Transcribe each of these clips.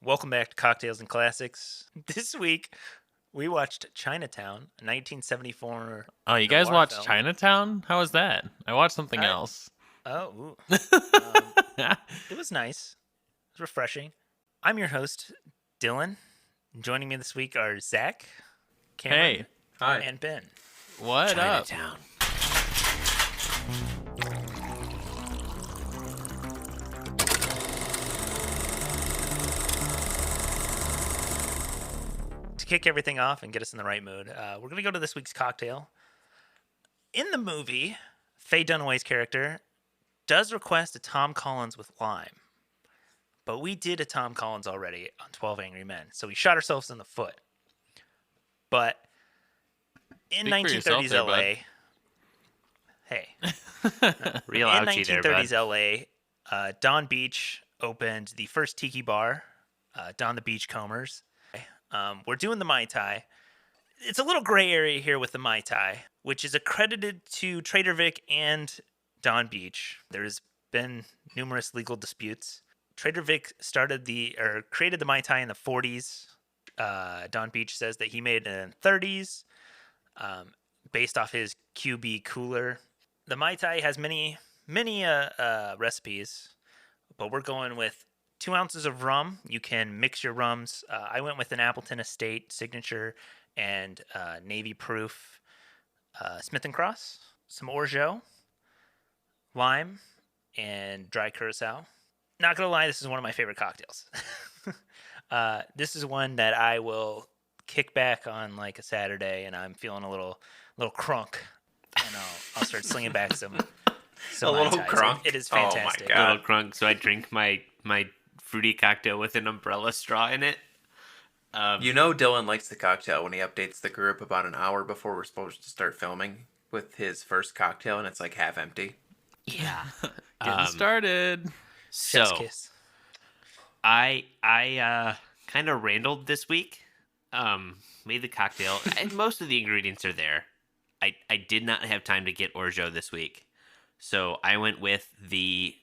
Welcome back to Cocktails and Classics. This week, we watched Chinatown, a 1974 Oh, you guys noir watched film. Chinatown? How was that? I watched something Uh, else. Oh, it was nice. It was refreshing. I'm your host, Dylan. Joining me this week are Zach, Cameron, Hey, Hi. and Ben. what up? Chinatown. To kick everything off and get us in the right mood, we're going to go to this week's cocktail. In the movie, Faye Dunaway's character does request a Tom Collins with lime. But we did a Tom Collins already on 12 Angry Men, so we shot ourselves in the foot. But in Speak for yourself 1930s there, LA, bud. hey, Real in ouchie there, bud. 1930s LA, Don Beach opened the first tiki bar, Don the Beachcombers. We're doing the Mai Tai. It's a little gray area here with the Mai Tai, which is accredited to Trader Vic and Don Beach. There's been numerous legal disputes. Trader Vic created the Mai Tai in the 40s. Don Beach says that he made it in the 30s, based off his QB cooler. The Mai Tai has many recipes, but we're going with 2 ounces of rum. You can mix your rums. I went with an Appleton Estate signature and Navy Proof Smith & Cross, some orgeat, lime, and dry curacao. Not gonna lie, this is one of my favorite cocktails. This is one that I will kick back on like a Saturday, and I'm feeling a little crunk, and I'll start slinging back some A little Mai Tais. crunk? It is Oh my fantastic. God. Little crunk, so I drink my fruity cocktail with an umbrella straw in it. You know Dylan likes the cocktail when he updates the group about an hour before we're supposed to start filming with his first cocktail, and it's like half empty. Yeah. Getting started. Chef's So kiss. I kind of randled this week. Made the cocktail, and most of the ingredients are there. I did not have time to get orgeat this week, so I went with the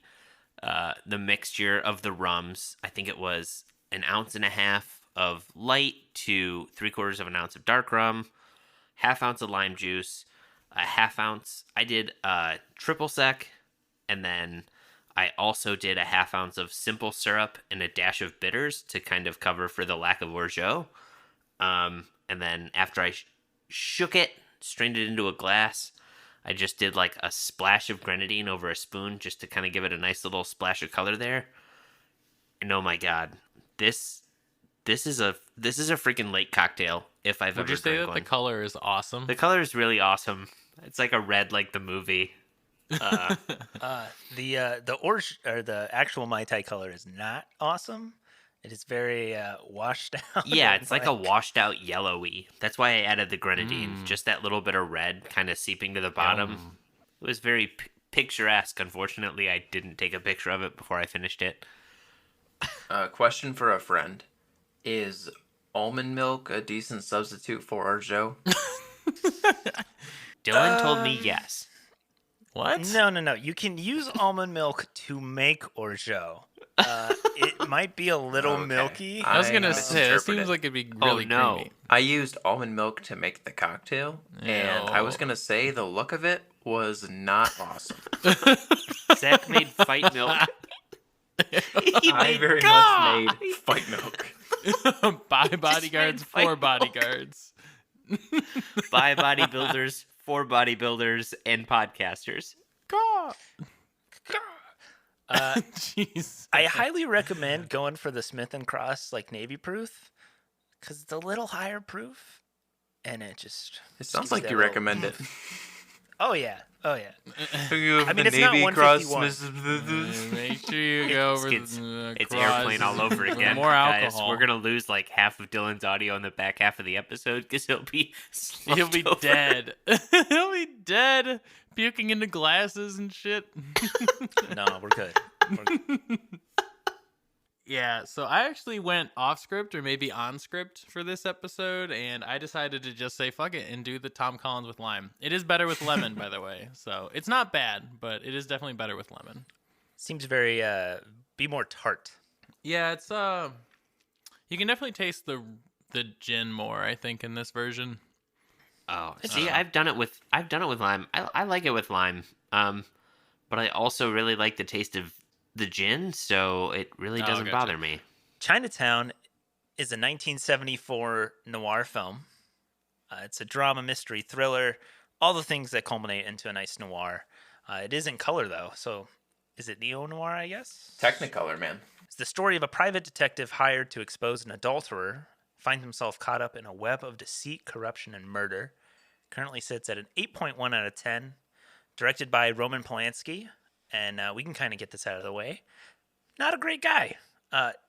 mixture of the rums. I think it was 1.5 ounces of light to 3/4 of an ounce of dark rum, 1/2 ounce of lime juice, a 1/2 ounce. I did triple sec, and then I also did a 1/2 ounce of simple syrup and a dash of bitters to kind of cover for the lack of orgeat. And then after I shook it, strained it into a glass, I just did like a splash of grenadine over a spoon just to kind of give it a nice little splash of color there. And oh my god, this is a freaking late cocktail if I've Would ever you say drank that one. the color is awesome? The color is really awesome. It's like a red like the movie. The actual Mai Tai color is not awesome. It is very washed out. Yeah, and it's like a washed out yellowy. That's why I added the grenadine. Just that little bit of red kind of seeping to the bottom. It was very picturesque. Unfortunately, I didn't take a picture of it before I finished it. Question for a friend. Is almond milk a decent substitute for orgeat? Dylan told me yes. What? No. You can use almond milk to make orgeat. It might be a little Okay. milky. I was gonna I say, that misinterpreted. seems like it'd be really no. creamy. I used almond milk to make the cocktail, and I was Ew. going to say the look of it was not awesome. Zach made fight milk. I very much made fight milk. Buy bodyguards fight for milk. bodyguards. By bodybuilders, for bodybuilders, and podcasters. Jeez. I highly recommend going for the Smith & Cross like Navy Proof because it's a little higher proof, and it just It sounds gives like that you little- recommend it. Oh yeah. I mean, it's not 151. Make sure you go over It's the It's cross. airplane all over again. More Guys, alcohol. we're gonna lose like half of Dylan's audio in the back half of the episode because he'll be He'll be slumped over. dead. He'll be dead, puking into glasses and shit. No, we're good. Yeah, so I actually went off script or maybe on script for this episode, and I decided to just say fuck it and do the Tom Collins with lime. It is better with lemon, by the way. So it's not bad, but it is definitely better with lemon. Seems very be more tart. Yeah, it's You can definitely taste the gin more, I think, in this version. Oh, see, I've done it with lime. I like it with lime. But I also really like the taste of the gin, so it really doesn't gotcha. bother me. Chinatown is a 1974 noir film. It's a drama, mystery, thriller, all the things that culminate into a nice noir. It is in color, though, so is it Neo-Noir, I guess? Technicolor, man. It's the story of a private detective hired to expose an adulterer, finds himself caught up in a web of deceit, corruption, and murder. Currently sits at an 8.1 out of 10. Directed by Roman Polanski, and we can kind of get this out of the way. Not a great guy.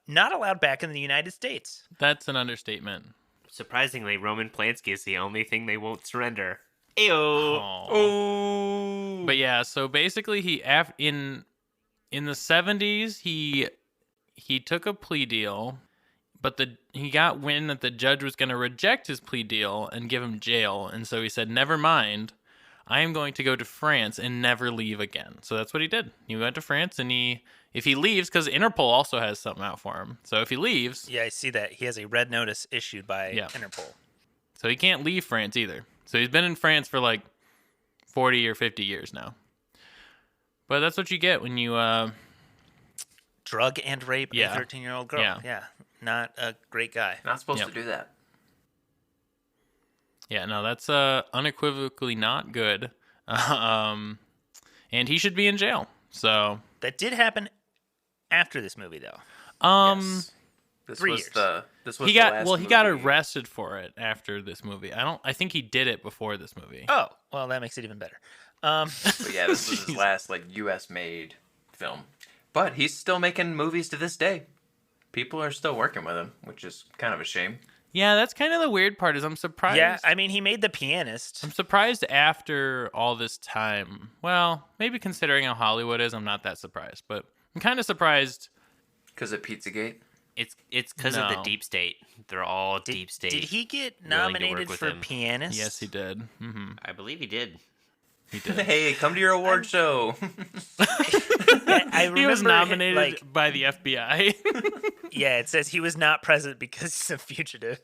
Not allowed back in the United States. That's an understatement. Surprisingly, Roman Polanski is the only thing they won't surrender. Ayo. Oh. But yeah, so basically he in the 70s he took a plea deal, but he got wind that the judge was going to reject his plea deal and give him jail, and so he said, "Never mind. I am going to go to France and never leave again." So that's what he did. He went to France, and if he leaves, because Interpol also has something out for him. So if he leaves, Yeah, I see that. He has a red notice issued by Yeah. Interpol. so he can't leave France either. So he's been in France for like 40 or 50 years now. But that's what you get when you Drug and rape Yeah. a 13-year-old girl. Yeah. Not a great guy. Not supposed Yep. to do that. Yeah, no, that's unequivocally not good. And he should be in jail. So, That did happen after this movie, though. Yes. This 3 was years. This was he the got last he got movie. arrested for it after this movie. I think he did it before this movie. Oh, well, that makes it even better. But yeah, this was his last like U.S. made film. But he's still making movies to this day. People are still working with him, which is kind of a shame. Yeah, that's kind of the weird part. Is I'm surprised. Yeah, I mean, he made The Pianist. I'm surprised after all this time. Well, maybe considering how Hollywood is, I'm not that surprised. But I'm kind of surprised. Because of Pizzagate. It's because of the No. deep state. They're all deep state. Did he get willing to work nominated with for him. Pianist? Yes, he did. I believe he did. He did. Hey, come to your award show. I remember He was nominated like, by the FBI. yeah, it says he was not present because he's a fugitive.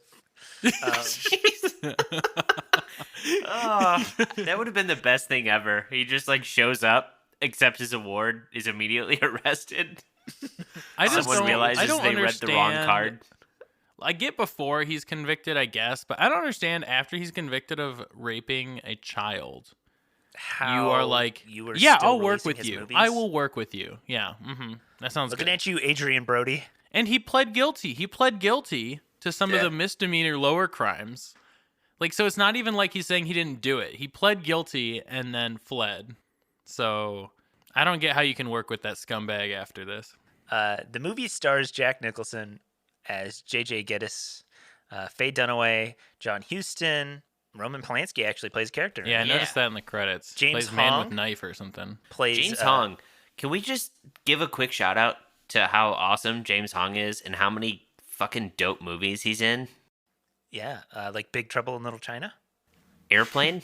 Oh, that would have been the best thing ever. He just like shows up, accepts his award, is immediately arrested. I just Someone don't, realizes I don't they read the wrong understand- card. I get before he's convicted, I guess, but I don't understand after he's convicted of raping a child. How You are like, you were yeah, still I'll work releasing with his you. movies? I will work with you. Yeah, that sounds Looking good. at you, Adrian Brody. And he pled guilty. He pled guilty to some of Yeah. the misdemeanor lower crimes. Like, so it's not even like he's saying he didn't do it. He pled guilty and then fled. So I don't get how you can work with that scumbag after this. The movie stars Jack Nicholson as J.J. Geddes, Faye Dunaway, John Huston. Roman Polanski actually plays a character. in Yeah, I it. noticed that in the credits. James Plays man Hong? with knife or something. Plays James Hong. Can we just give a quick shout out to how awesome James Hong is and how many fucking dope movies he's in? Yeah, like Big Trouble in Little China. Airplane?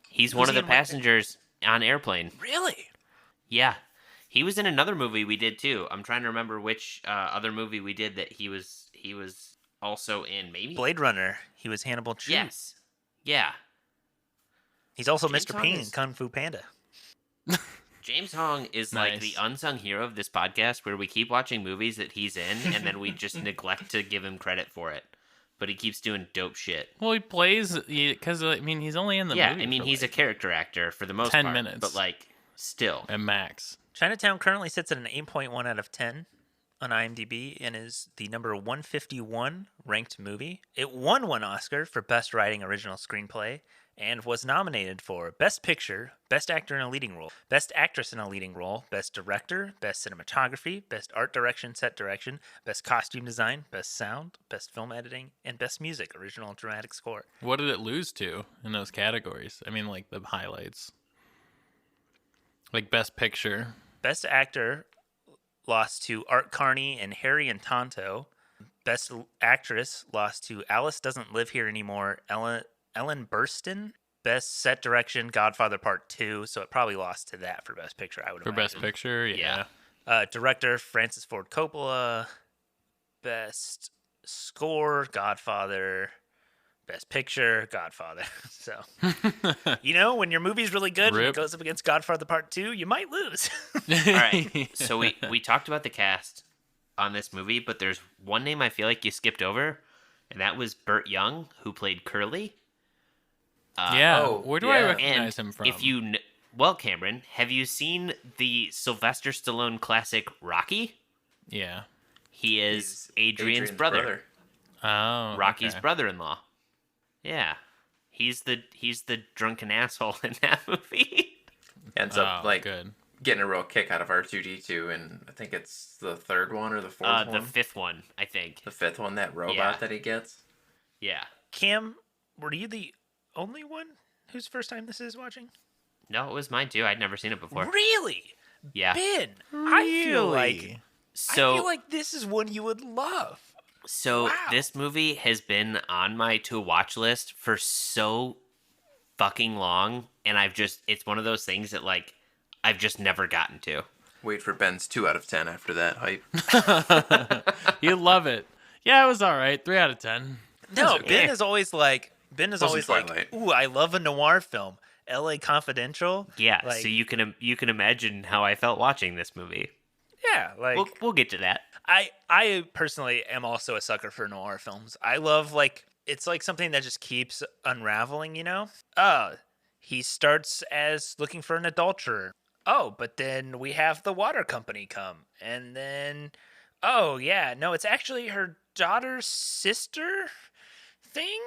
He's one Who's of he the in, like- passengers on Airplane. Really? Yeah. He was in another movie we did too. I'm trying to remember which other movie we did that he was also in. Maybe Blade Runner. He was Hannibal Chu. Yes. Yeah. He's also James Mr. Hong Ping is- in Kung Fu Panda. James Hong is like Nice. the unsung hero of this podcast where we keep watching movies that he's in and then we just neglect to give him credit for it. But he keeps doing dope shit. Well, he plays because I mean he's only in the Yeah, movie. I mean for he's like a character actor for the most 10 part. minutes. But like still. at max. Chinatown currently sits at an 8.1 out of 10 on IMDb and is the number 151 ranked movie. It won one Oscar for Best Writing Original Screenplay and was nominated for Best Picture, Best Actor in a Leading Role, Best Actress in a Leading Role, Best Director, Best Cinematography, Best Art Direction, Set Direction, Best Costume Design, Best Sound, Best Film Editing, and Best Music, Original Dramatic Score. What did it lose to in those categories? I mean, like the highlights, like best picture. Best Actor lost to Art Carney and Harry and Tonto. Best Actress lost to Alice Doesn't Live Here Anymore, Ellen Burstyn. Best Set Direction, Godfather Part 2. So it probably lost to that for Best Picture, I would For imagine. best picture, yeah. Yeah. Director, Francis Ford Coppola. Best Score, Godfather. Best Picture, Godfather. So, when your movie's really good and it Rip. goes up against Godfather Part 2, you might lose. All right. So we talked about the cast on this movie, but there's one name I feel like you skipped over, and that was Burt Young, who played Curly. Yeah. oh, Where do I yeah. recognize And him from? if you, well, Cameron, have you seen the Sylvester Stallone classic Rocky? Yeah. He is He's Adrian's brother. Oh. Rocky's okay. brother-in-law. Yeah, he's the drunken asshole in that movie. Ends up good. getting a real kick out of R2D2, and I think it's the third one or the fourth one. The fifth one, I think. The fifth one, that robot Yeah. that he gets. Yeah. Cam, were you the only one whose first time this is watching? No, it was mine too. I'd never seen it before. Really? Yeah. Ben, I feel like So this is one you would love. Wow. this movie has been on my to watch list for so fucking long, and it's one of those things that like I've just never gotten to. Wait for Ben's 2 out of 10 after that hype. You love it. Yeah, it was all right. 3 out of 10. No, okay. Ben is always like, Twilight. ooh, I love a noir film. L.A. Confidential. Yeah, Like- so you can imagine how I felt watching this movie. Yeah, like We'll get to that. I personally am also a sucker for noir films. I love it's like something that just keeps unraveling, he starts as looking for an adulterer. Oh, but then we have the water company come, and then oh yeah, no, it's actually her daughter's sister thing.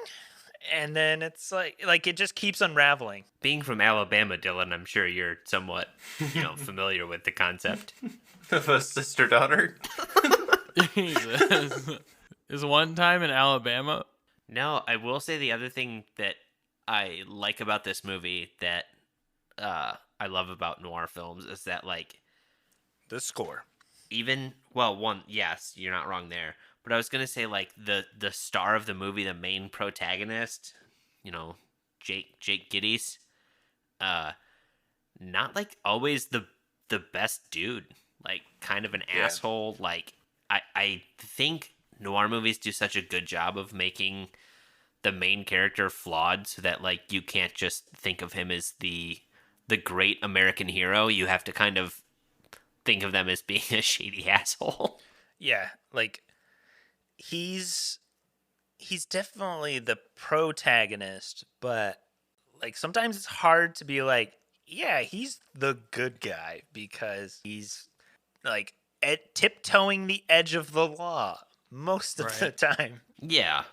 And then it's like it just keeps unraveling. Being from Alabama, Dylan, I'm sure you're somewhat, familiar with the concept. Of a sister-daughter. Jesus. Is one time in Alabama? No, I will say the other thing that I like about this movie that I love about noir films is that The score. yes, you're not wrong there. But I was gonna say the star of the movie, the main protagonist, Jake Gittes, not always the best dude, kind of an asshole. I think noir movies do such a good job of making the main character flawed, so that you can't just think of him as the great American hero. You have to kind of think of them as being a shady asshole. Yeah, he's definitely the protagonist, but sometimes it's hard to be yeah, he's the good guy because he's tiptoeing the edge of the law most of the time. Yeah,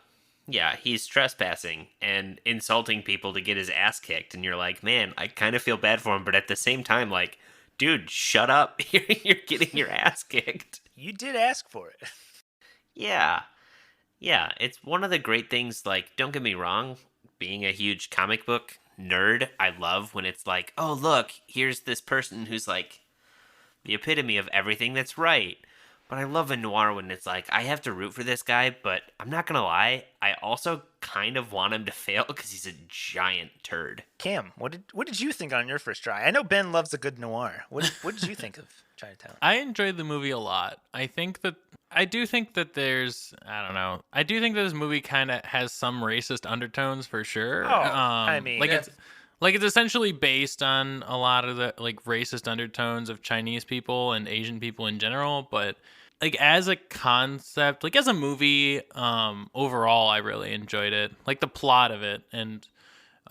he's trespassing and insulting people to get his ass kicked, and you're like, man, I kind of feel bad for him, but at the same time, dude, shut up. You're getting your ass kicked. You did ask for it. Yeah, it's one of the great things, don't get me wrong, being a huge comic book nerd, I love when it's oh, look, here's this person who's the epitome of everything that's right. But I love a noir when it's I have to root for this guy, but I'm not gonna lie, I also kind of want him to fail because he's a giant turd. Cam, what did you think on your first try? I know Ben loves a good noir. What did you think of Chinatown? I enjoyed the movie a lot. I do think that there's, I don't know. I do think that this movie kind of has some racist undertones for sure. Oh, I mean, it's essentially based on a lot of the racist undertones of Chinese people and Asian people in general, but as a concept, as a movie, overall I really enjoyed it. The plot of it and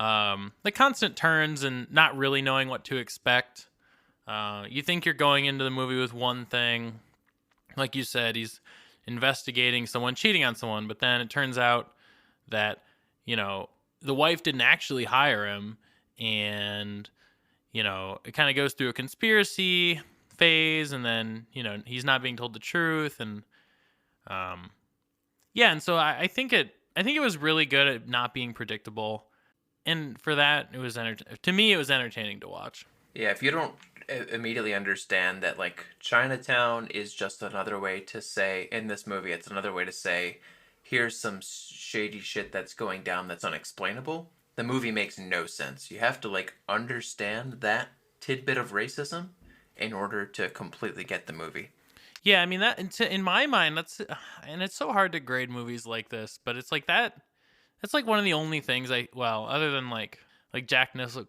the constant turns and not really knowing what to expect. You think you're going into the movie with one thing. Like you said, he's investigating someone cheating on someone, but then it turns out that, the wife didn't actually hire him, and, it kind of goes through a conspiracy phase, and then, he's not being told the truth, and, and so I think it was really good at not being predictable, and for that, it was to me, it was entertaining to watch. Yeah, if you don't immediately understand that Chinatown is just another way to say, in this movie, it's another way to say, here's some shady shit that's going down that's unexplainable, the movie makes no sense. You have to understand that tidbit of racism in order to completely get the movie. Yeah, I mean in my mind that's and it's so hard to grade movies like this, but it's like that's like one of the only things other than like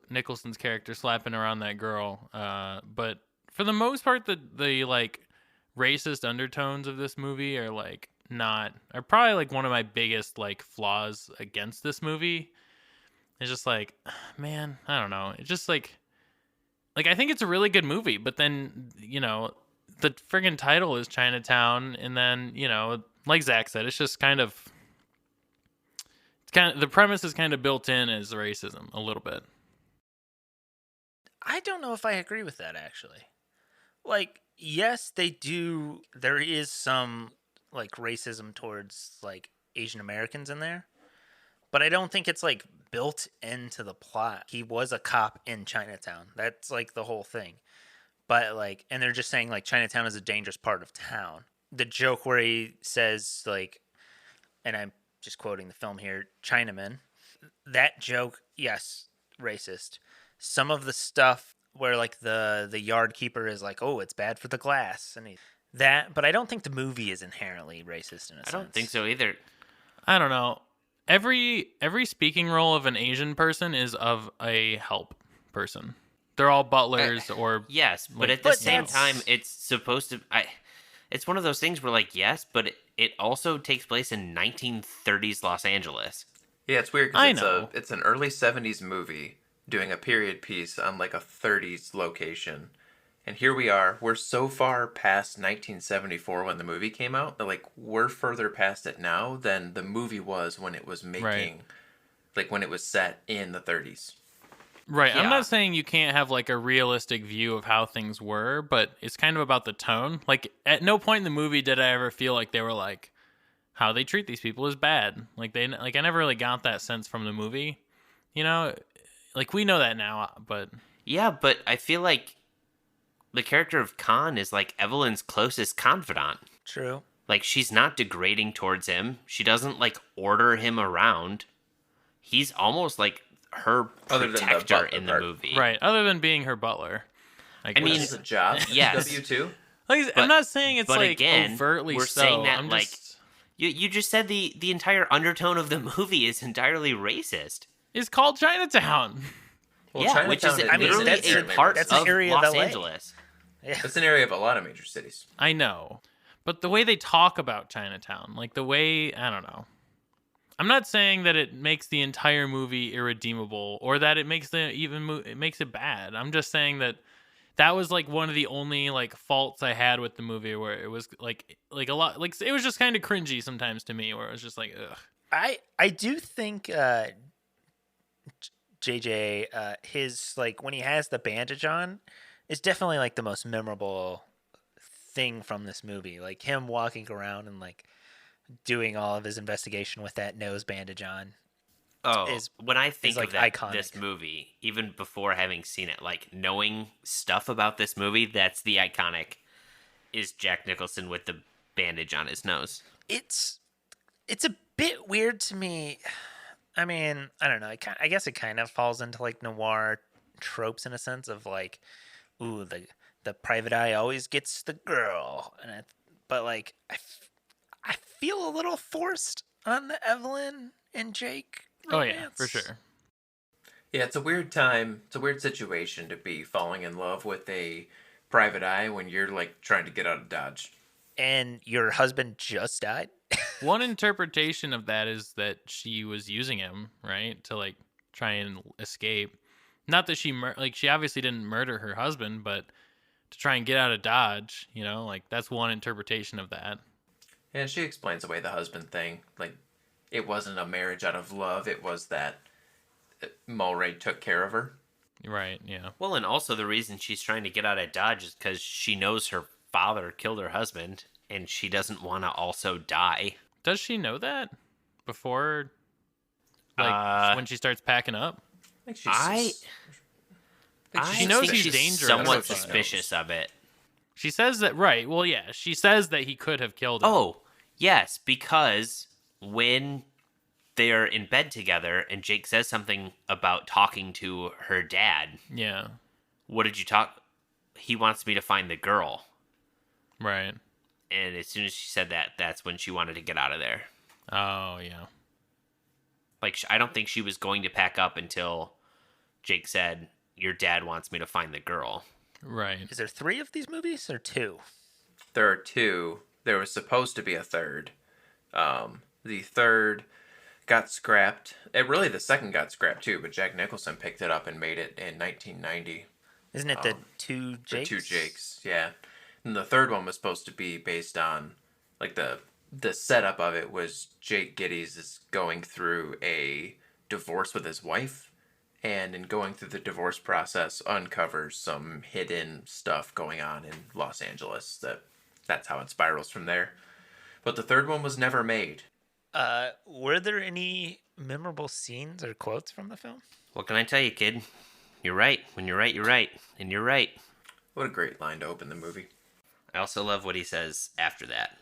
Nicholson's character slapping around that girl, but for the most part the like racist undertones of this movie are probably like one of my biggest like flaws against this movie. It's just like, man, I don't know. It's just like I think it's a really good movie, but then, the friggin' title is Chinatown, and then, like Zach said, the premise is kind of built in as racism a little bit. I don't know if I agree with that, actually. Like, yes, they do. There is some like racism towards like Asian Americans in there, but I don't think it's like built into the plot. He was a cop in Chinatown. That's like the whole thing. But like, and they're just saying like Chinatown is a dangerous part of town. The joke where he says like, and I'm just quoting the film here, Chinaman. That joke, yes, racist. Some of the stuff where like the yard keeper is like, oh, it's bad for the glass, and but I don't think the movie is inherently racist in a sense. I don't think so either. I don't know. Every speaking role of an Asian person is of a help person. They're all butlers or yes, but at the same time, it's supposed to. It's one of those things where like yes, but it also takes place in 1930s Los Angeles. Yeah, it's weird because it's an early 70s movie doing a period piece on like a 30s location. And here we are, we're so far past 1974 when the movie came out, that like we're further past it now than the movie was when it was making, like when it was set in the 30s. Right. Yeah. I'm not saying you can't have like a realistic view of how things were, but it's kind of about the tone. Like at no point in the movie did I ever feel like they were like, how they treat these people is bad. Like I never really got that sense from the movie. Like we know that now, but yeah, but I feel like the character of Khan is like Evelyn's closest confidant. True. Like she's not degrading towards him. She doesn't like order him around. He's almost like her protector in the movie. Right, other than being her butler. I mean, it's a job. Yes. W2. I'm not saying it's like again, overtly we're so. saying that I'm like just... you just said the entire undertone of the movie is entirely racist. It's called Chinatown. Well, yeah, Chinatown which is I mean, literally that's a part that's of an area Los of LA. Angeles. Yeah. It's an area of a lot of major cities. I know. But the way they talk about Chinatown, like the way, I don't know. I'm not saying that it makes the entire movie irredeemable or that it makes it makes it bad. I'm just saying that was like one of the only like faults I had with the movie, where it was like a lot, like it was just kind of cringy sometimes to me, where it was just like, ugh. I do think JJ his like when he has the bandage on is definitely like the most memorable thing from this movie. Like him walking around and like doing all of his investigation with that nose bandage on. When I think like of that, iconic. this movie, even before having seen it, like knowing stuff about this movie, that's the iconic is Jack Nicholson with the bandage on his nose. It's a bit weird to me. I mean, I don't know. I guess it kind of falls into like noir tropes in a sense of like, ooh, the private eye always gets the girl, but like I feel a little forced on the Evelyn and Jake romance. Oh yeah, for sure. Yeah, it's a weird time. It's a weird situation to be falling in love with a private eye when you're like trying to get out of Dodge. And your husband just died? One interpretation of that is that she was using him, right, to like try and escape. Not that she she obviously didn't murder her husband, but to try and get out of Dodge, like that's one interpretation of that. And she explains away the husband thing. Like, it wasn't a marriage out of love. It was that Mulray took care of her. Right, yeah. Well, and also the reason she's trying to get out of Dodge is because she knows her father killed her husband, and she doesn't want to also die. Does she know that before, like, when she starts packing up? I think she knows think he's she's dangerous. somewhat That's what she suspicious of it. She says that, right. Well, yeah, she says that he could have killed him. Oh, yes, because when they're in bed together and Jake says something about talking to her dad. Yeah. What did you talk? He wants me to find the girl. Right. And as soon as she said that, that's when she wanted to get out of there. Oh, yeah. Like, I don't think she was going to pack up until Jake said, your dad wants me to find the girl. Right. Is there 3 of these movies or 2? There are 2. There was supposed to be a third. The third got scrapped. The second got scrapped too, but Jack Nicholson picked it up and made it in 1990. Isn't it the 2 Jakes? The 2 Jakes, yeah. And the third one was supposed to be based on, like, the setup of it was Jake Gittes is going through a divorce with his wife, and in going through the divorce process uncovers some hidden stuff going on in Los Angeles. That's how it spirals from there. But the third one was never made. Were there any memorable scenes or quotes from the film? What can I tell you, kid? You're right. When you're right, you're right. And you're right. What a great line to open the movie. I also love what he says after that.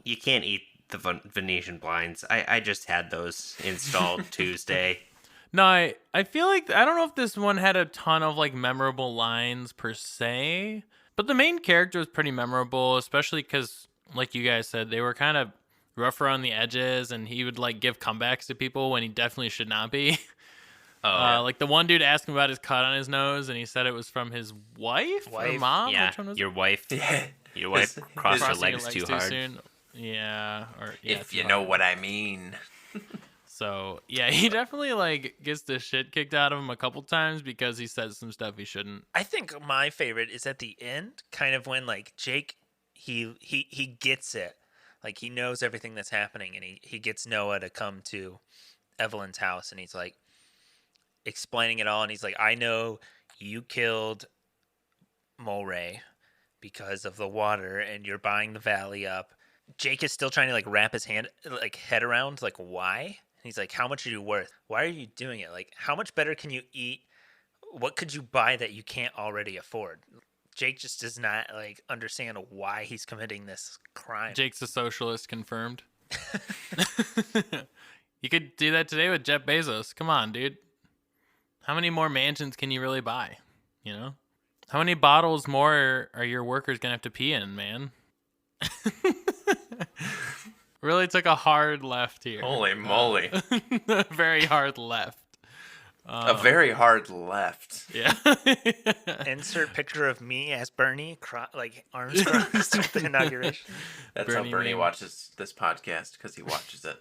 You can't eat the Venetian blinds. I just had those installed Tuesday. No, I feel like, I don't know if this one had a ton of like memorable lines per se, but the main character was pretty memorable, especially because, like you guys said, they were kind of rough around the edges, and he would like give comebacks to people when he definitely should not be. Like the one dude asked him about his cut on his nose, and he said it was from his wife or mom. Yeah, Which one was your wife. Yeah. Your wife crossed her Crossing legs too hard. soon. Yeah, or yeah, If too you know hard. what I mean. So yeah, he definitely like gets the shit kicked out of him a couple times because he says some stuff he shouldn't. I think my favorite is at the end, kind of when like Jake, he gets it, like he knows everything that's happening, and he gets Noah to come to Evelyn's house, and he's like explaining it all, and he's like, I know you killed Mulray because of the water, and you're buying the valley up. Jake is still trying to like wrap his head around like why. He's like, how much are you worth? Why are you doing it? Like, how much better can you eat? What could you buy that you can't already afford? Jake just does not like understand why he's committing this crime. Jake's a socialist, confirmed. You could do that today with Jeff Bezos. Come on, dude. How many more mansions can you really buy? You know? How many bottles more are your workers going to have to pee in, man? Really took a hard left here. Holy moly. Very hard left. A very hard left. Yeah. Insert picture of me as Bernie, like arms crossed at the inauguration. That's Bernie how Bernie meme. watches this podcast, because he watches it.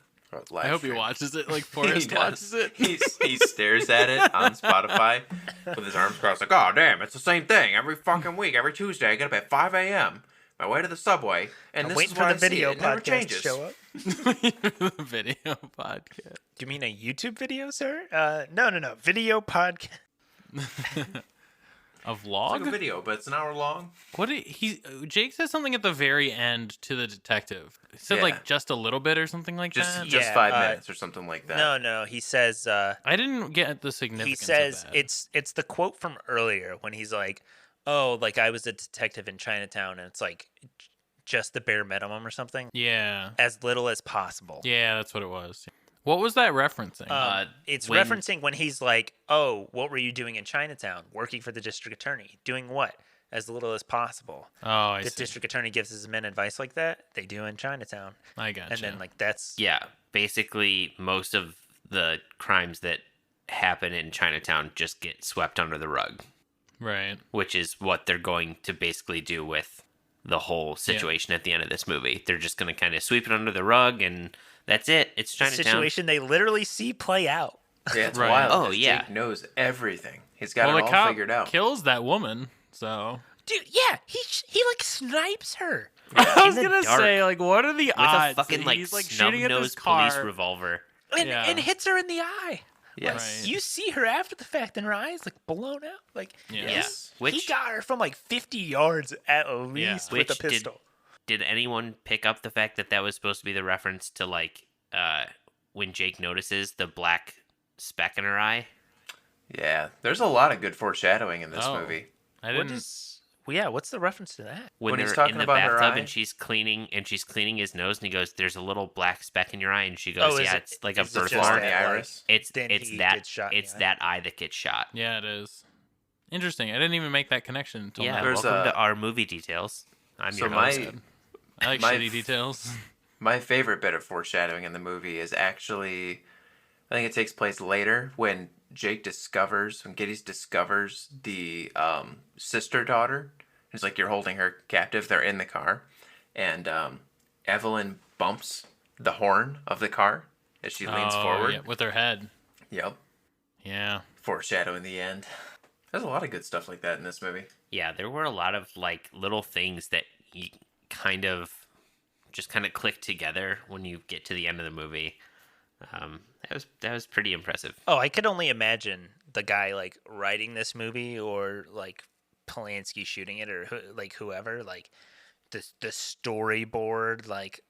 I hope he watches it like Forrest watches it. He stares at it on Spotify with his arms crossed, like, oh, damn, it's the same thing every fucking week. Every Tuesday, I get up at 5 a.m., my way to the subway, and I'm this waiting is for why the video it never podcast changes. to show up. The video podcast. Do you mean a YouTube video, sir? No. Video podcast. A It's vlog? like a video, but it's an hour long. Jake says something at the very end to the detective. He said Yeah. like just a little bit or something like that. Just Yeah, 5 minutes or something like that. No. He says. I didn't get the significance. He says of that. it's the quote from earlier when he's like, "Oh, like I was a detective in Chinatown," and it's like just the bare minimum or something, Yeah. as little as possible. Yeah, that's what it was. What was that referencing? It's when- referencing when he's like, "Oh, what were you doing in Chinatown? Working for the district attorney. Doing what? As little as possible." Oh, I The see. district attorney gives his men advice like that. They do in Chinatown, I got and you. then like that's Yeah, basically most of the crimes that happen in Chinatown just get swept under the rug, Right. which is what they're going to basically do with the whole situation at the end of this movie. They're just going to kind of sweep it under the rug, and that's it. It's the Chinatown. situation they literally see play out. Yeah, it's Right. wild. Oh, 'cause yeah. Jake knows everything. He's got Well, it the all cop figured out. kills that woman, so. Dude, yeah, he like snipes her. I was In the gonna dark, say, like, what are the with odds? a fucking that like he's like snub shooting at this nose police car. revolver. And hits her in the eye. Yes. Right. You see her after the fact, and her eyes like blown out. Like Yeah. Yes. he Which got her from like 50 yards at least with a Which did- pistol. did anyone pick up the fact that was supposed to be the reference to like when Jake notices the black speck in her eye? Yeah, there's a lot of good foreshadowing in this Oh. movie. I What didn't. is? Well, yeah, what's the reference to that? When, When he's they're talking in the about her bathtub eye? and she's cleaning his nose, and he goes, "There's a little black speck in your eye," and she goes, Oh, is "Yeah, it- it's like a is it just Flaw in birthmark. the that, like, iris. It's then it's he that gets shot in it's the eye? that eye that gets shot." Yeah, it is. Interesting. I didn't even make that connection until Yeah, now. There's welcome a- to our movie details. I'm So your host. I like My- shitty details. My favorite bit of foreshadowing in the movie is actually, I think it takes place later when Gideon discovers the sister daughter. It's like you're holding her captive. They're in the car, and Evelyn bumps the horn of the car as she leans forward. Yeah, with her head. Yep, Yeah. foreshadowing the end. There's a lot of good stuff like that in this movie. Yeah, there were a lot of like little things that you kind of click together when you get to the end of the movie. That was pretty impressive. Oh, I could only imagine the guy like writing this movie or like Polanski shooting it or like whoever, like the storyboard, like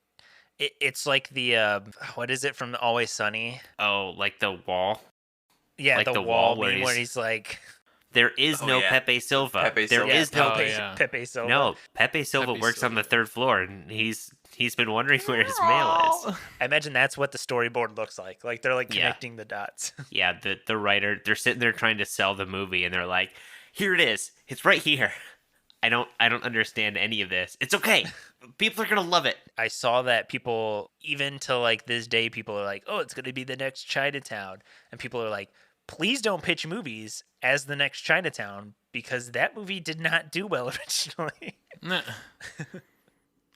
it's like the what is it from Always Sunny? Oh, like the wall. Yeah, Like the the wall wall where meme where he's- he's like There is Oh, no yeah. Pepe Silva. Pepe There Silva. is yeah, no Pepe, yeah. Pepe Silva. No, Pepe Silva Pepe works on the Silva. 3rd floor, and he's been wondering where his mail is. I imagine that's what the storyboard looks like. Like they're like Yeah. connecting the dots. Yeah, the writer, they're sitting there trying to sell the movie, and they're like, "Here it is. It's right here." I don't understand any of this. It's okay. People are gonna love it. I saw that people, even to like this day, people are like, "Oh, it's going to be the next Chinatown," and people are like, "Please don't pitch movies as the next Chinatown because that movie did not do well originally." Nah.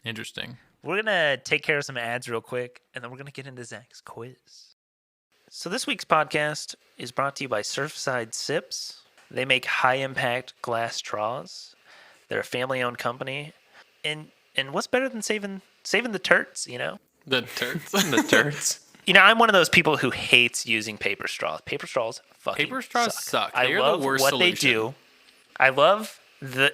Interesting. We're gonna take care of some ads real quick, and then we're gonna get into Zach's quiz. So this week's podcast is brought to you by Surfside Sips. They make high-impact glass straws. They're a family-owned company, and what's better than saving the turds, you know? The turds. The turds. You know, I'm one of those people who hates using paper straws. Paper straws fucking Paper straws suck. I They are love the worst what solution. they do. I love that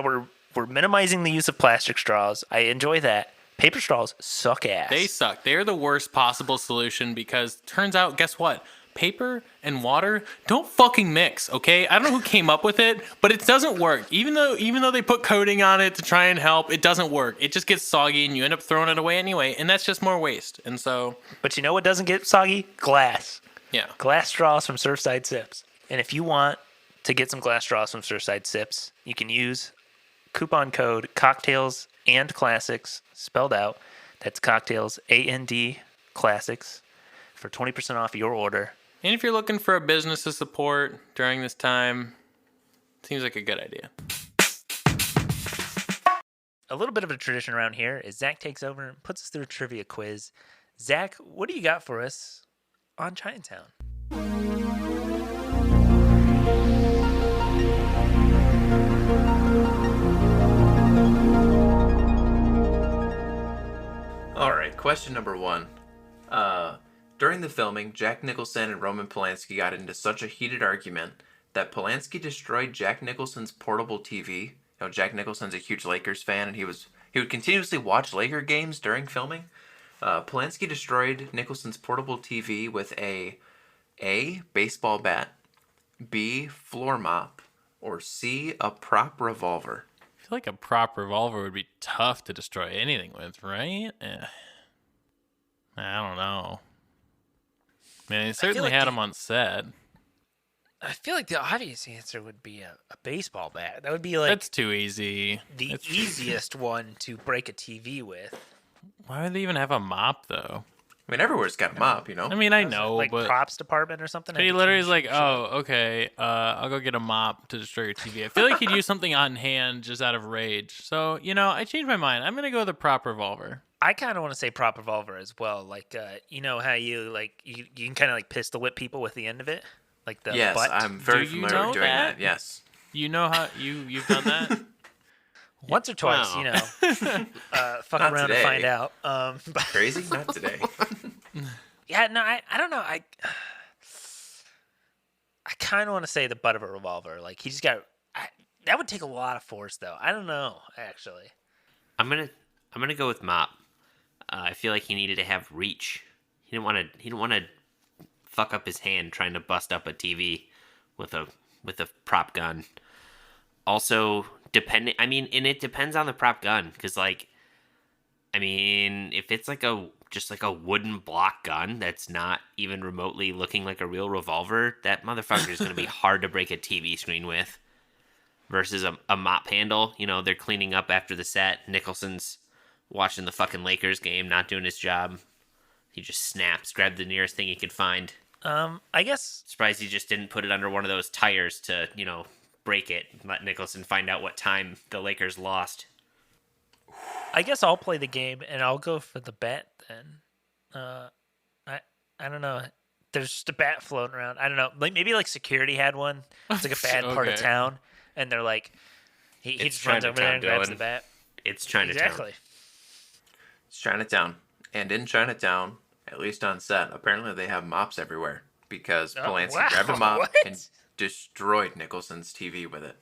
we're minimizing the use of plastic straws. I enjoy that. Paper straws suck ass. They suck. They are the worst possible solution because turns out, guess what? Paper and water don't fucking mix, okay? I don't know who came up with it, but it doesn't work. Even though they put coating on it to try and help, it doesn't work. It just gets soggy and you end up throwing it away anyway, and that's just more waste. And so, But you know what doesn't get soggy? Glass. yeah. Glass straws from Surfside Sips. And if you want to get some glass straws from Surfside Sips, you can use coupon code cocktails and classics spelled out. That's cocktails AND classics for 20% off your order. And if you're looking for a business to support during this time, seems like a good idea. A little bit of a tradition around here is Zach takes over and puts us through a trivia quiz. Zach, what do you got for us on Chinatown? All right, question number 1. During the filming, Jack Nicholson and Roman Polanski got into such a heated argument that Polanski destroyed Jack Nicholson's portable TV. You know, Jack Nicholson's a huge Lakers fan, and he would continuously watch Laker games during filming. Polanski destroyed Nicholson's portable TV with A, baseball bat, B, floor mop, or C, a prop revolver. I feel like a prop revolver would be tough to destroy anything with, right? I don't know. Man, they certainly like had the- them on set. I feel like the obvious answer would be a baseball bat. That would be like That's too easy. the That's- easiest one to break a TV with. Why would they even have a mop, though? I mean, everywhere's got a mop, you know? I mean, I know, like but props department or something. he literally is like, "Oh, okay, I'll go get a mop to destroy your TV." I feel like he'd use something on hand just out of rage. So, I changed my mind. I'm gonna go with the prop revolver. I kind of want to say prop revolver as well. Like, you know how you can kind of like pistol whip people with the end of it, like the Yes, butt. I'm very Do you familiar know with doing that? that. Yes. You know how you've done that? Once or twice, Wow. you know, fuck Not around today. and find out. But Crazy? Not today. yeah, no, I don't know. I kind of want to say the butt of a revolver. Like he just got. That would take a lot of force, though. I don't know, actually. I'm gonna go with mop. I feel like he needed to have reach. He didn't want to fuck up his hand trying to bust up a TV with a prop gun. Also, depending, I mean, and it depends on the prop gun, because like, I mean, if it's like just like a wooden block gun that's not even remotely looking like a real revolver, that motherfucker is gonna be hard to break a TV screen with. versus a mop handle. You know, they're cleaning up after the set. Nicholson's watching the fucking Lakers game, not doing his job. He just snaps, grabbed the nearest thing he could find. I guess Surprised he just didn't put it under one of those tires to, you know, break it and let Nicholson find out what time the Lakers lost. I'll play the game and I'll go for the bat then. I don't know. There's just a bat floating around. I don't know. Like maybe like security had one. It's like a bad part of Okay. town, and they're like, he It's just runs over there and Chinatown, grabs Dylan. the bat. It's Chinatown. Exactly. It's Chinatown. And in Chinatown, at least on set, apparently they have mops everywhere because Oh, Polanski wow. grabbed a mop What? and destroyed Nicholson's TV with it.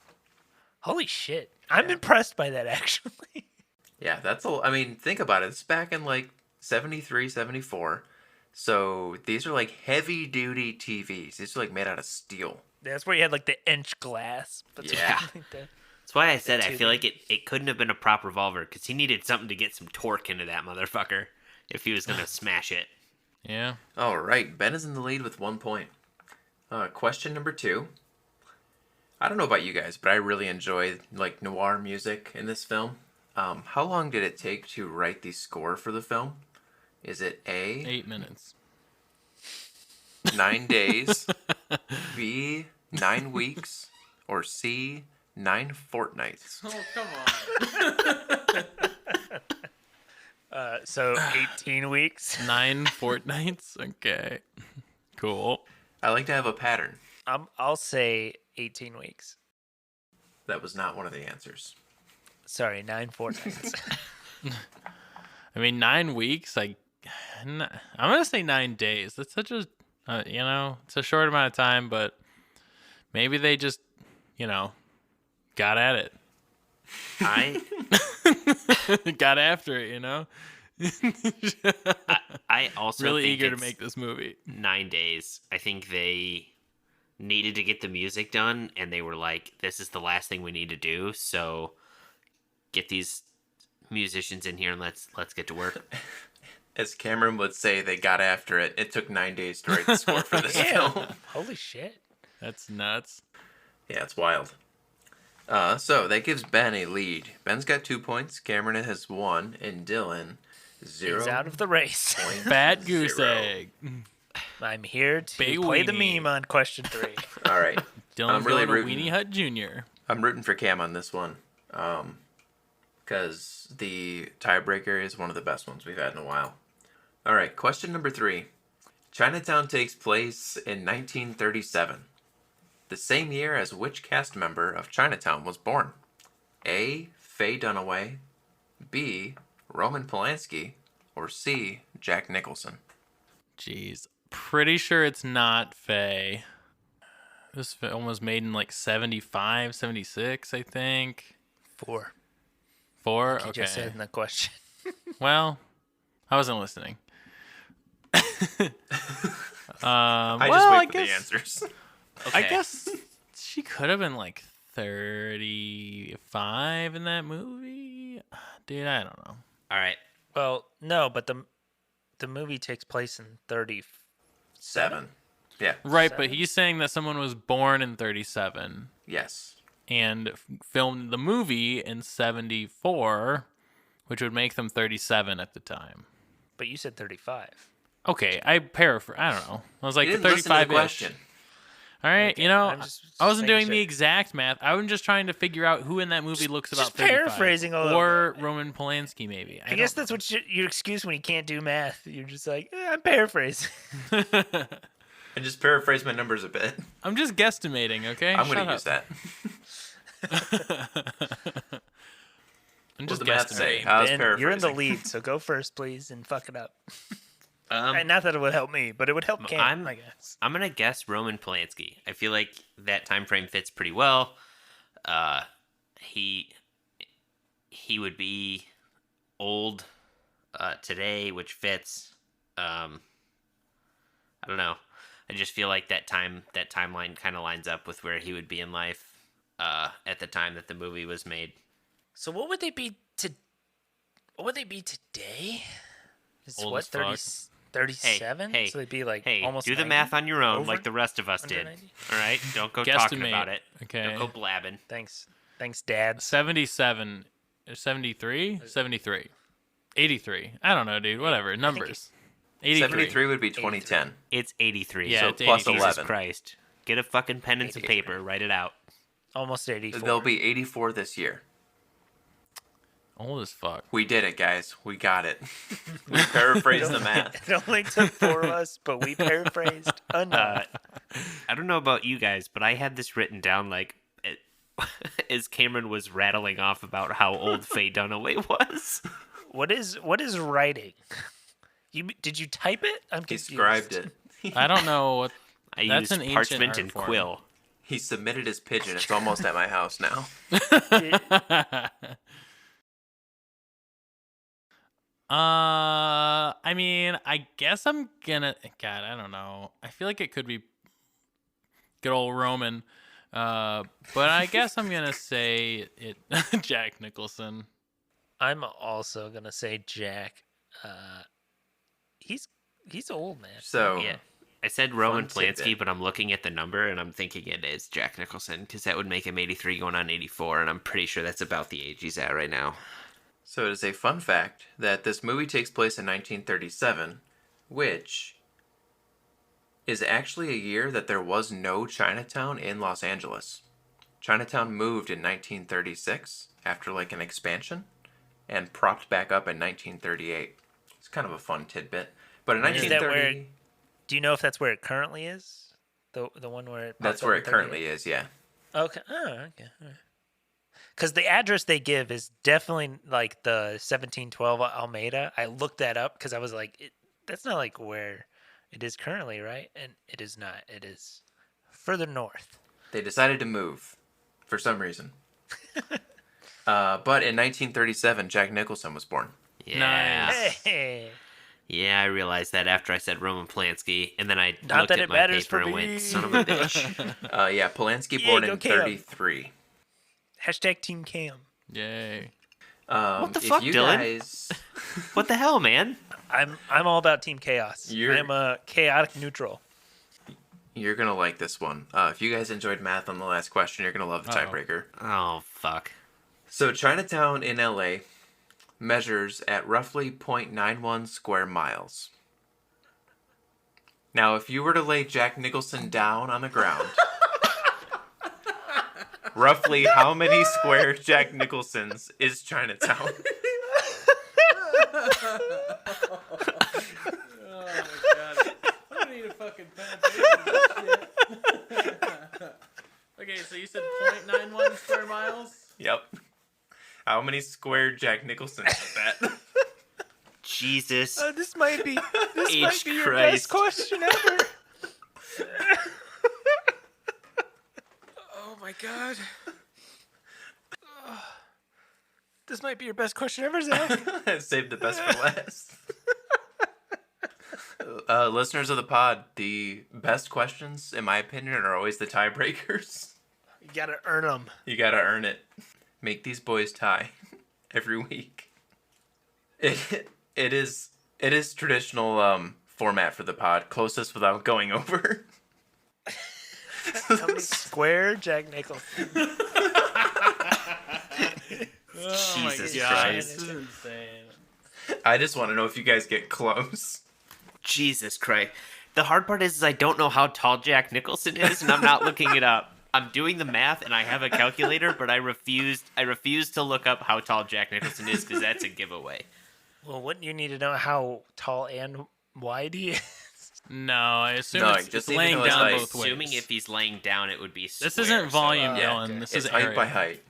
Holy shit! I'm impressed by that actually. Yeah, that's a. I mean, think about it. It's back in like 73, 74. So these are like heavy duty TVs. These are like made out of steel. That's where you had like the inch glass. But Yeah. That's why I said I too feel like it couldn't have been a prop revolver because he needed something to get some torque into that motherfucker if he was going to smash it. Yeah. All right, Ben is in the lead with 1 point. Question number 2. I don't know about you guys, but I really enjoy like noir music in this film. How long did it take to write the score for the film? Is it A, 8 minutes. 9 days, B, 9 weeks, or C, 9 fortnights? Oh, come on. So 18 weeks. 9 fortnights? Okay. Cool. I like to have a pattern. I'll say 18 weeks. That was not one of the answers. Sorry, 9 fortnights. I mean, 9 weeks. I'm gonna say 9 days. That's such a, it's a short amount of time, but maybe they just, got at it, I got after it. I also Really think eager to it's make this movie. 9 days. I think they needed to get the music done, and they were like, "This is the last thing we need to do." So get these musicians in here and let's get to work. As Cameron would say, they got after it. It took 9 days to write the score for this Damn. film. Holy shit. That's nuts. Yeah, it's wild. So that gives Ben a lead. Ben's got 2 points. Cameron has 1, and Dylan 0. He's out of the race. point Fat goose 0. egg. I'm here to Big play the weenie. meme on question 3. All right. Dylan's I'm really going to rooting. Weenie Hut Jr. I'm rooting for Cam on this one. Because the tiebreaker is one of the best ones we've had in a while. All right, question number 3. Chinatown takes place in 1937. The same year as which cast member of Chinatown was born? A. Faye Dunaway, B. Roman Polanski, or C. Jack Nicholson? Jeez. Pretty sure it's not Faye. This film was made in like 75, 76, I think. 4. 4? You Okay. just said in the question. Well, I wasn't listening. I well, just wait I for guess, the answers. I Okay. guess she could have been like 35 in that movie. Dude, I don't know. All right. Well, no, but the movie takes place in 37. 7. Yeah. Right, but 7? he's saying that someone was born in 37 Yes. and filmed the movie in 74, which would make them 37 at the time. But you said 35. Okay, I paraphrase. I don't know. I was like You didn't listen to the 35-ish. question. All right, Okay, you know, I'm just I wasn't making doing the sure. exact math. I was just trying to figure out who in that movie looks about just 35. paraphrasing a little or bit. Roman Polanski, maybe. I guess that's what your excuse when you can't do math. You're just like, I'm paraphrasing. what. I just paraphrase my numbers a bit. I'm just guesstimating. Okay, I'm going to use Shut that. up. I'm What's just the math say? guesstimating. I was Ben, you're in the paraphrasing. lead, so go first, please, and fuck it up. Um, And not that it would help me, but it would help Cam, I guess. I'm gonna guess Roman Polanski. I feel like that time frame fits pretty well. He would be old today, which fits. I don't know. I just feel like that timeline kind of lines up with where he would be in life at the time that the movie was made. So what would they be today? It's Old what, as fuck. 37? Hey, so they'd be like Hey, almost do the 90? math on your own, Over? like the rest of us Under did. 90? All right, don't go talking Guesstimate. about it. Okay. Don't go blabbing. Thanks. Thanks, Dad. 77, 73, 73, 83. I don't know, dude. Whatever. Numbers. 83. 73 would be 2010. It's 83. Yeah, So it's plus 83. Jesus 11. Christ. Get a fucking pen and some 83. paper. Write it out. Almost 84. There'll be 84 this year. Old as fuck. We did it, guys. We got it. We paraphrased the math. It only took 4 of us, but we paraphrased enough. I don't know about you guys, but I had this written down like as Cameron was rattling off about how old Faye Dunaway was. What is writing? Did you type it? I'm He confused. scribed it. I don't know what. I That's used an ancient parchment art and form. quill. He submitted his pigeon. It's almost at my house now. I mean, I guess I'm gonna. God, I don't know. I feel like it could be good old Roman, but I guess I'm gonna say it. Jack Nicholson. I'm also gonna say Jack. He's old, man. So, Yeah. I said Roman Fun Polanski, tidbit. but I'm looking at the number and I'm thinking it is Jack Nicholson because that would make him 83 going on 84, and I'm pretty sure that's about the age he's at right now. so it is a fun fact that this movie takes place in 1937, which is actually a year that there was no Chinatown in Los Angeles. Chinatown moved in 1936 after like an expansion and propped back up in 1938. It's kind of a fun tidbit. But in Is that where 1930, Do you know if that's where it currently is? The one where it that's popped where up it in currently 38? is, yeah. Okay. Oh, okay. Because the address they give is definitely like the 1712 Almeida. I looked that up because I was like, that's not like where it is currently, right? And it is not. It is further north. They decided to move for some reason. But in 1937, Jack Nicholson was born. Yeah. Nice. Hey. Yeah, I realized that after I said Roman Polanski, and then I Not looked that at it my matters paper for and went, me. son of a bitch. Yeah, Polanski Yeah, born go in Cam. 33. Hashtag Team Cam. Yay. What the If fuck, you Dylan? guys, What the hell, man? I'm all about Team Chaos. You're- I'm a chaotic neutral. you're gonna like this one. If you guys enjoyed math on the last question, you're gonna love the Uh-oh. tiebreaker. Oh, fuck. So Chinatown in LA measures at roughly 0.91 square miles. Now, if you were to lay Jack Nicholson down on the ground, roughly how many square Jack Nicholsons is Chinatown? Oh my god. I need a fucking pen and paper. Okay, so you said 0.91 square miles? Yep. How many square Jack Nicholsons is that? Jesus. This might be H. your Christ. best question ever. Oh my god. This might be your best question ever, Zach. Save the best for last. Listeners of the pod, the best questions, in my opinion, are always the tiebreakers. You gotta earn them. You gotta earn it. Make these boys tie every week. It is traditional format for the pod. Closest without going over. How many square Jack Nicholson? Oh Jesus my god, Christ. this is insane. I just want to know if you guys get close. Jesus Christ. The hard part is I don't know how tall Jack Nicholson is, and I'm not looking it up. I'm doing the math, and I have a calculator, but I refuse to look up how tall Jack Nicholson is, because that's a giveaway. Well, wouldn't you need to know how tall and wide he is? No, I assume No, it's just just even laying though it's down like- both ways. Assuming if he's laying down, it would be This square, isn't volume, so, yeah, Dylan. This it's is height area. by height.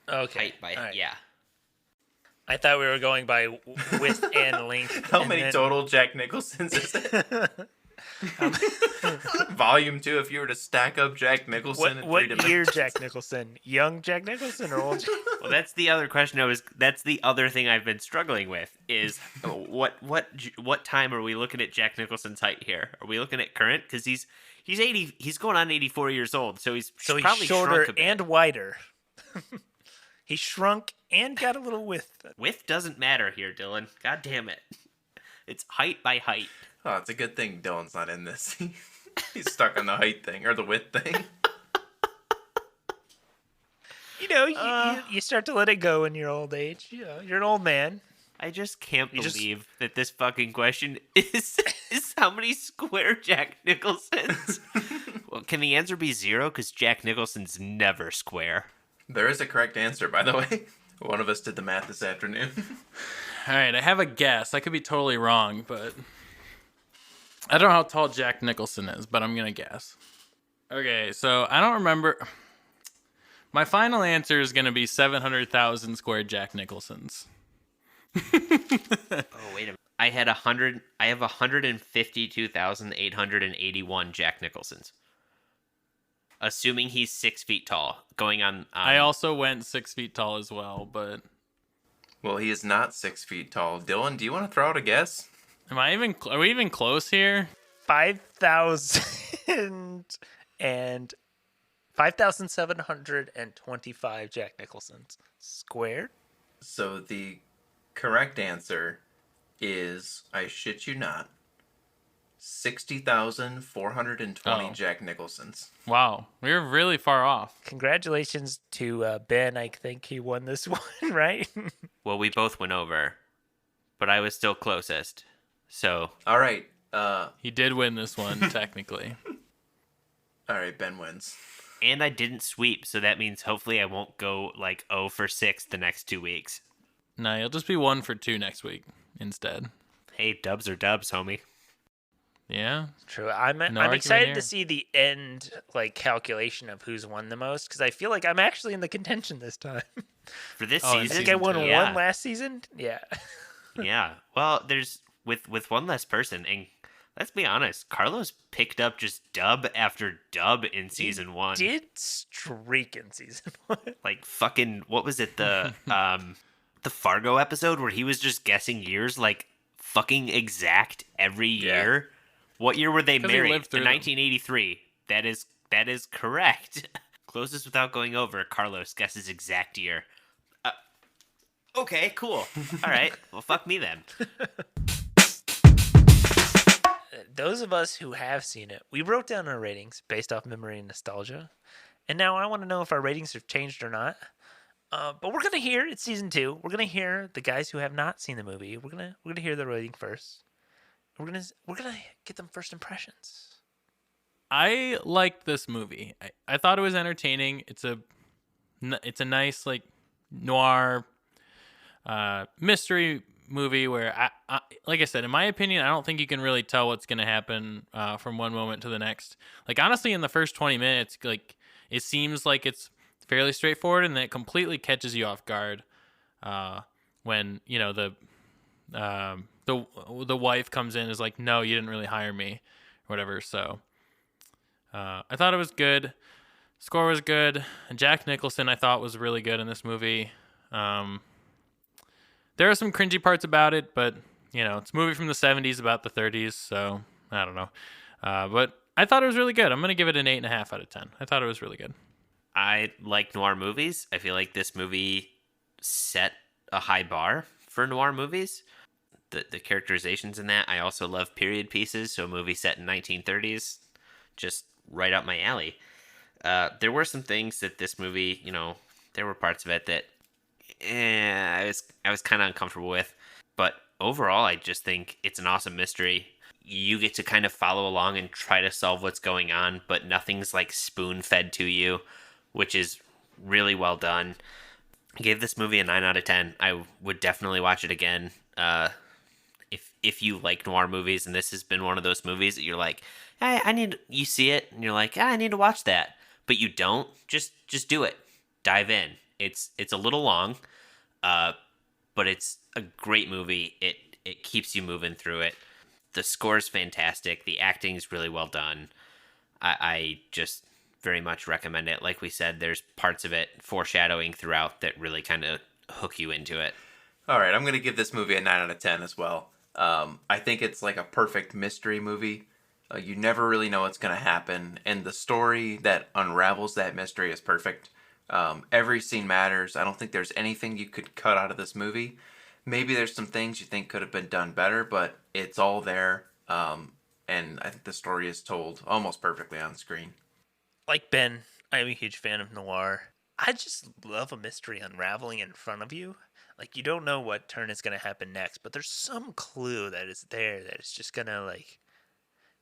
Okay. height by all right. yeah. I thought we were going by width and length. How and many then- total Jack Nicholsons is it? Volume 2, if you were to stack up Jack Nicholson in What 3 dimensions. year Jack Nicholson? Young Jack Nicholson or old? Well, that's the other question. That's the other thing I've been struggling with is what time are we looking at Jack Nicholson's height here? Are we looking at current? Because he's 80. He's going on 84 years old, so he's So he's probably shorter shrunk a bit. and wider. He shrunk and got a little width. Width doesn't matter here, Dylan. God damn it. It's height by height. Oh, it's a good thing Dylan's not in this. He's stuck on the height thing, or the width thing. You start to let it go in your old age. You're an old man. I just can't You just- believe that this fucking question is how many square Jack Nicholsons? Well, can the answer be 0? Because Jack Nicholson's never square. There is a correct answer, by the way. One of us did the math this afternoon. All right, I have a guess. I could be totally wrong, but I don't know how tall Jack Nicholson is, but I'm going to guess. Okay, so I don't remember. My final answer is going to be 700,000 square Jack Nicholsons. Oh, wait a minute. I have 152,881 Jack Nicholsons. Assuming he's 6 feet tall. Going on. I also went 6 feet tall as well, but Well, he is not 6 feet tall. Dylan, do you want to throw out a guess? are we even close here? 5,725 Jack Nicholsons squared. So the correct answer is, I shit you not, 60,420 Oh. Jack Nicholsons. Wow, we were really far off. Congratulations to Ben. I think he won this one, right? Well, we both went over, but I was still closest. So All right. He did win this one, technically. All right, Ben wins. and I didn't sweep, so that means hopefully I won't go like 0 for 6 the next 2 weeks. No, you'll just be 1 for 2 next week instead. Hey, dubs are dubs, homie. Yeah. True. I'm argument excited here. to see the end calculation of who's won the most because I feel like I'm actually in the contention this time. For this Oh, and I season, think I won two. yeah. one last season. Yeah. Yeah. Well, there's with one less person, and let's be honest, Carlos picked up just dub after dub in season 1. Did streak in season 1. Like fucking what was it, the Fargo episode where he was just guessing years like fucking exact every year. What year were they 'Cause he married? lived through In them. 1983. That is correct. Closest without going over. Carlos guesses exact year. Okay, cool. All right. Well, fuck me then. Those of us who have seen it, we wrote down our ratings based off memory and nostalgia. And now I want to know if our ratings have changed or not. But we're gonna hear it's season 2. We're gonna hear the guys who have not seen the movie. We're gonna hear their rating first. We're gonna get them first impressions. I liked this movie. I thought it was entertaining. It's a nice noir mystery movie where I like I said, in my opinion, I don't think you can really tell what's going to happen from one moment to the next. Like honestly, in the first 20 minutes, it seems like it's fairly straightforward, and then it completely catches you off guard when the wife comes in and is like, no, you didn't really hire me, or whatever. So I thought it was good. Score was good. And Jack Nicholson I thought was really good in this movie. There are some cringy parts about it, but it's a movie from the 70s about the 30s, so I don't know. But I thought it was really good. I'm going to give it an 8.5 out of 10. I thought it was really good. I like noir movies. I feel like this movie set a high bar for noir movies. The characterizations in that. I also love period pieces, so a movie set in 1930s, just right up my alley. There were some things that this movie, there were parts of it that I was kind of uncomfortable with, but overall, I just think it's an awesome mystery. You get to kind of follow along and try to solve what's going on, but nothing's like spoon-fed to you, which is really well done. I gave this movie a 9 out of 10. I would definitely watch it again. If you like noir movies, and this has been one of those movies that you're like, you see it, and you're like, I need to watch that, but you don't, just do it. Dive in. It's a little long, but it's a great movie. It keeps you moving through it. The score's fantastic. The acting's really well done. I just very much recommend it. Like we said, there's parts of it foreshadowing throughout that really kind of hook you into it. All right, I'm going to give this movie a 9 out of 10 as well. I think it's like a perfect mystery movie. You never really know what's going to happen, and the story that unravels that mystery is perfect. Every scene matters. I don't think there's anything you could cut out of this movie. Maybe there's some things you think could have been done better, but it's all there. And I think the story is told almost perfectly on screen. Like Ben, I'm a huge fan of noir. I just love a mystery unraveling in front of you. Like, you don't know what turn is going to happen next, but there's some clue that is there that is just going to, like,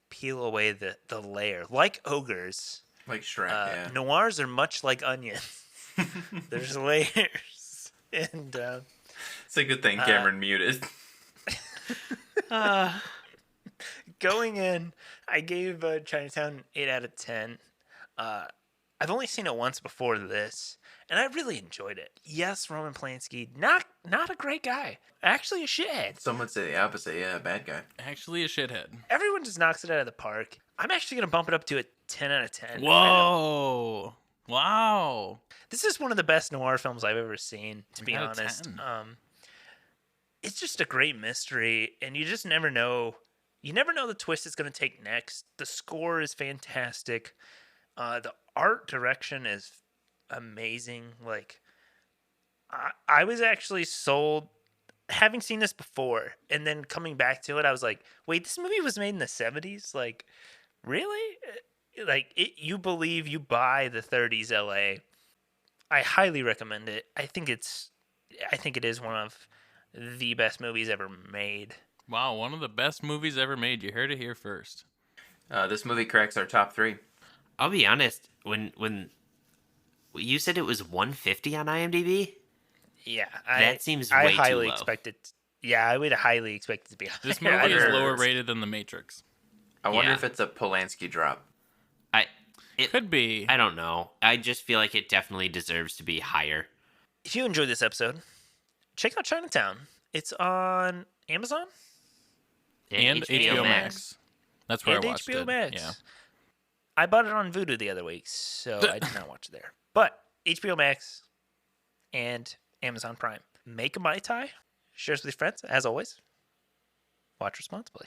peel away the layer. Like ogres, Like Shrek, yeah. noirs are much like onions. There's layers. And It's a good thing Cameron muted. going in, I gave Chinatown 8 out of 10. I've only seen it once before this, and I really enjoyed it. Yes, Roman Polanski, not a great guy. Actually a shithead. Some would say the opposite, yeah, bad guy. Actually, a shithead. Everyone just knocks it out of the park. I'm actually going to bump it up to a 10 out of 10. Whoa! Wow! This is one of the best noir films I've ever seen, to be Out of honest. 10. It's just a great mystery, and you just never know. You never know the twist it's going to take next. The score is fantastic. The art direction is amazing. Like, I was actually sold, having seen this before, and then coming back to it, I was like, wait, this movie was made in the 70s? Like, really? Like, you believe, you buy the 30s LA. I highly recommend it. I think it is one of the best movies ever made. Wow, one of the best movies ever made. You heard it here first. This movie cracks our top 3. I'll be honest. When you said it was 150 on IMDb, Yeah, that seems I way highly too low. expected. Yeah, I would highly expect it to be higher. This movie I is don't know. lower rated than The Matrix. I wonder Yeah. if it's a Polanski drop. Could be. I don't know. I just feel like it definitely deserves to be higher. If you enjoyed this episode, check out Chinatown. It's on Amazon And HBO Max. That's where and I watched HBO it. Max. Yeah. I bought it on Vudu the other week, so I did not watch it there. But HBO Max and Amazon Prime. Make a Mai Tai. Share this with your friends. As always, watch responsibly.